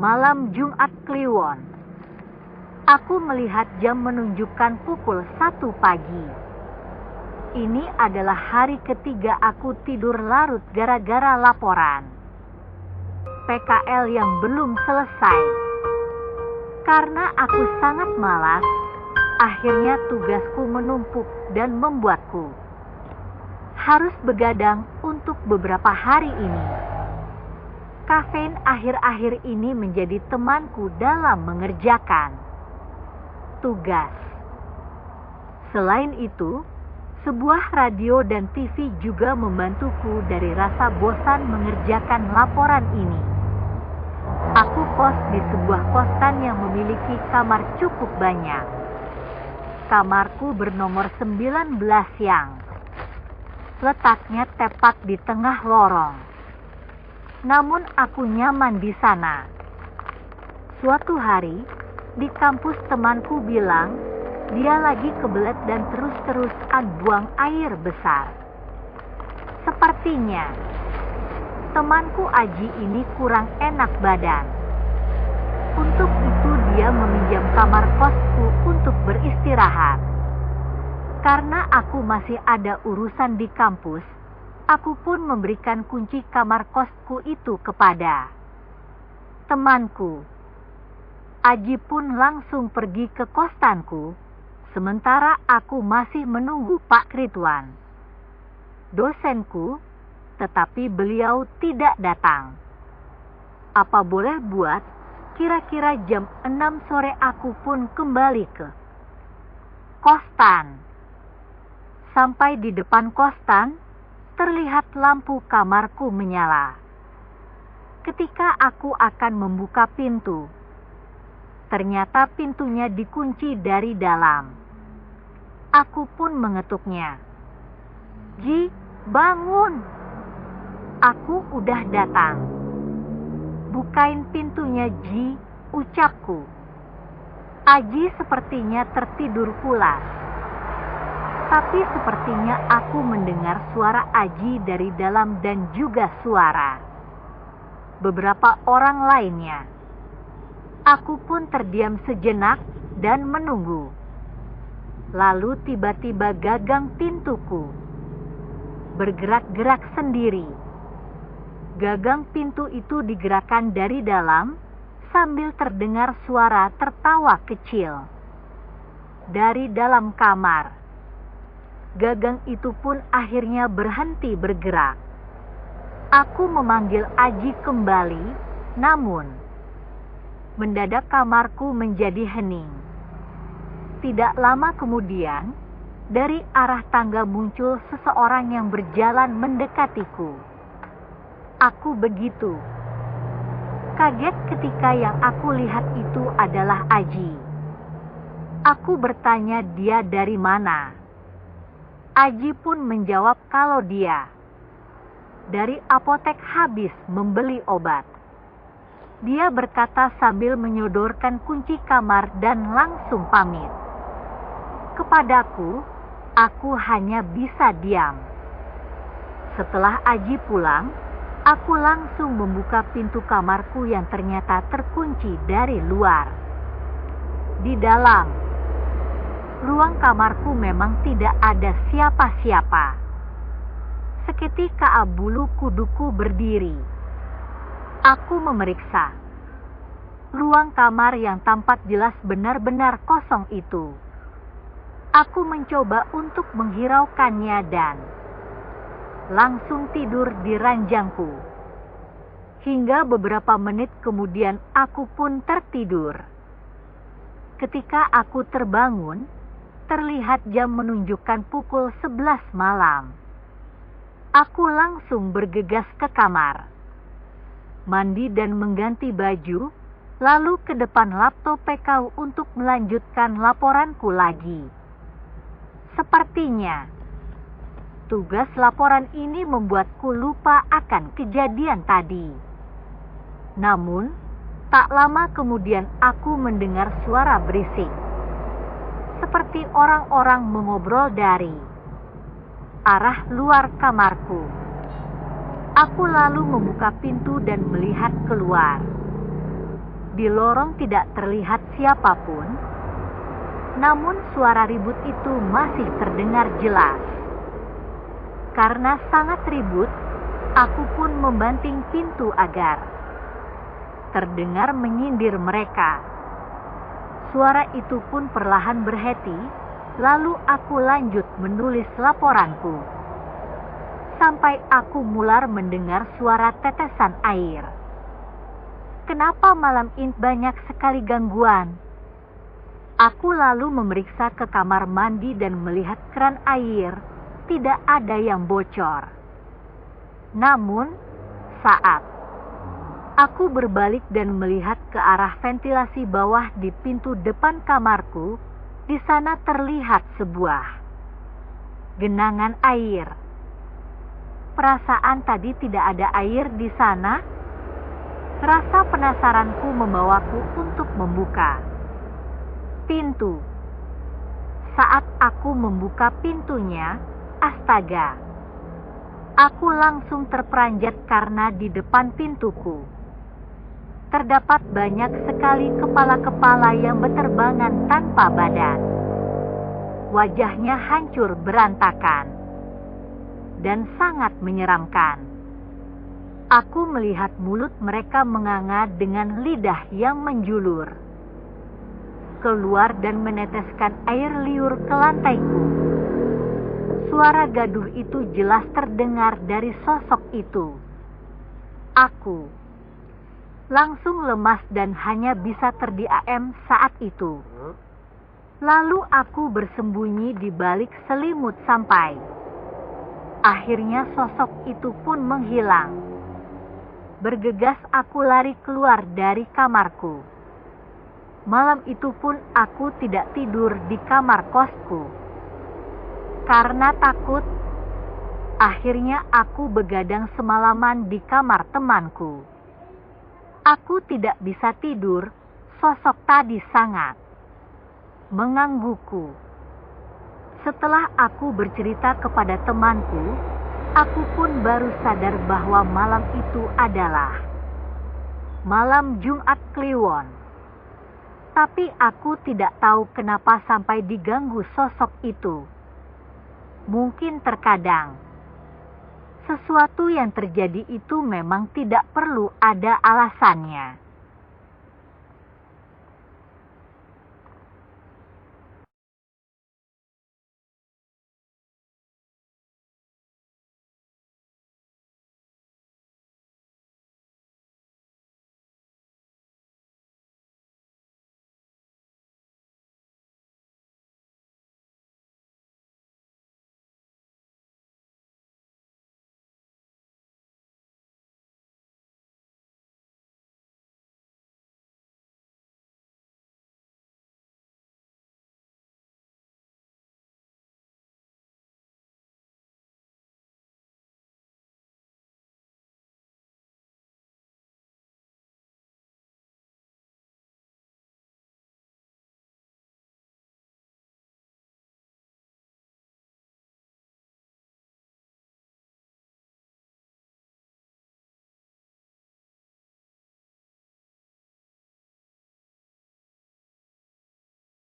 Malam Jumat Kliwon. Aku melihat jam menunjukkan pukul 1 pagi. Ini adalah hari ketiga aku tidur larut gara-gara laporan PKL yang belum selesai. Karena aku sangat malas, akhirnya tugasku menumpuk dan membuatku harus begadang untuk beberapa hari ini. Kafein akhir-akhir ini menjadi temanku dalam mengerjakan tugas. Selain itu, sebuah radio dan TV juga membantuku dari rasa bosan mengerjakan laporan ini. Aku kos di sebuah kosan yang memiliki kamar cukup banyak. Kamarku bernomor 19 yang letaknya tepat di tengah lorong. Namun aku nyaman di sana. Suatu hari, di kampus temanku bilang, dia lagi kebelet dan terus-terusan buang air besar. Sepertinya, temanku Aji ini kurang enak badan. Untuk itu dia meminjam kamar kosku untuk beristirahat. Karena aku masih ada urusan di kampus, aku pun memberikan kunci kamar kosku itu kepada temanku. Aji pun langsung pergi ke kosanku, sementara aku masih menunggu Pak Ridwan, dosenku, tetapi beliau tidak datang. Apa boleh buat, kira-kira jam 6 sore aku pun kembali ke kosan. Sampai di depan kosan, terlihat lampu kamarku menyala. Ketika aku akan membuka pintu, ternyata pintunya dikunci dari dalam. Aku pun mengetuknya. "Ji, bangun. Aku udah datang." "Bukain pintunya, Ji," ucapku. Aji sepertinya tertidur pulas. Tapi sepertinya aku mendengar suara Aji dari dalam dan juga suara beberapa orang lainnya. Aku pun terdiam sejenak dan menunggu. Lalu tiba-tiba gagang pintuku bergerak-gerak sendiri. Gagang pintu itu digerakkan dari dalam sambil terdengar suara tertawa kecil dari dalam kamar. Gagang itu pun akhirnya berhenti bergerak. Aku memanggil Aji kembali, namun mendadak kamarku menjadi hening. Tidak lama kemudian, dari arah tangga muncul seseorang yang berjalan mendekatiku. Aku begitu kaget ketika yang aku lihat itu adalah Aji. Aku bertanya dia dari mana. Aji pun menjawab kalau dia dari apotek habis membeli obat. Dia berkata sambil menyodorkan kunci kamar dan langsung pamit. Kepadaku, aku hanya bisa diam. Setelah Aji pulang, aku langsung membuka pintu kamarku yang ternyata terkunci dari luar. Di dalam ruang kamarku memang tidak ada siapa-siapa. Seketika bulu kuduku berdiri. Aku memeriksa ruang kamar yang tampak jelas benar-benar kosong itu. Aku mencoba untuk menghiraukannya dan langsung tidur di ranjangku. Hingga beberapa menit kemudian aku pun tertidur. Ketika aku terbangun, terlihat jam menunjukkan pukul 11 malam. Aku langsung bergegas ke kamar. mandi dan mengganti baju, lalu ke depan laptop PKU untuk melanjutkan laporanku lagi. Sepertinya, tugas laporan ini membuatku lupa akan kejadian tadi. Namun, tak lama kemudian aku mendengar suara berisik, seperti orang-orang mengobrol dari arah luar kamarku. Aku lalu membuka pintu dan melihat keluar. Di lorong tidak terlihat siapapun, namun suara ribut itu masih terdengar jelas. Karena sangat ribut, aku pun membanting pintu agar terdengar menyindir mereka. Suara itu pun perlahan berhenti, lalu aku lanjut menulis laporanku. Sampai aku mulai mendengar suara tetesan air. Kenapa malam ini banyak sekali gangguan? Aku lalu memeriksa ke kamar mandi dan melihat keran air tidak ada yang bocor. Namun, saat aku berbalik dan melihat ke arah ventilasi bawah di pintu depan kamarku, di sana terlihat sebuah genangan air. Perasaan tadi tidak ada air di sana. Rasa penasaranku membawaku untuk membuka pintu. Saat aku membuka pintunya, astaga, aku langsung terperanjat karena di depan pintuku terdapat banyak sekali kepala-kepala yang berterbangan tanpa badan. Wajahnya hancur berantakan dan sangat menyeramkan. Aku melihat mulut mereka menganga dengan lidah yang menjulur keluar dan meneteskan air liur ke lantaiku. Suara gaduh itu jelas terdengar dari sosok itu. Aku langsung lemas dan hanya bisa terdiam saat itu. Lalu aku bersembunyi di balik selimut sampai akhirnya sosok itu pun menghilang. Bergegas aku lari keluar dari kamarku. Malam itu pun aku tidak tidur di kamar kosku. Karena takut, akhirnya aku begadang semalaman di kamar temanku. Aku tidak bisa tidur, sosok tadi sangat menggangguku. Setelah aku bercerita kepada temanku, aku pun baru sadar bahwa malam itu adalah malam Jumat Kliwon. Tapi aku tidak tahu kenapa sampai diganggu sosok itu. Mungkin terkadang sesuatu yang terjadi itu memang tidak perlu ada alasannya.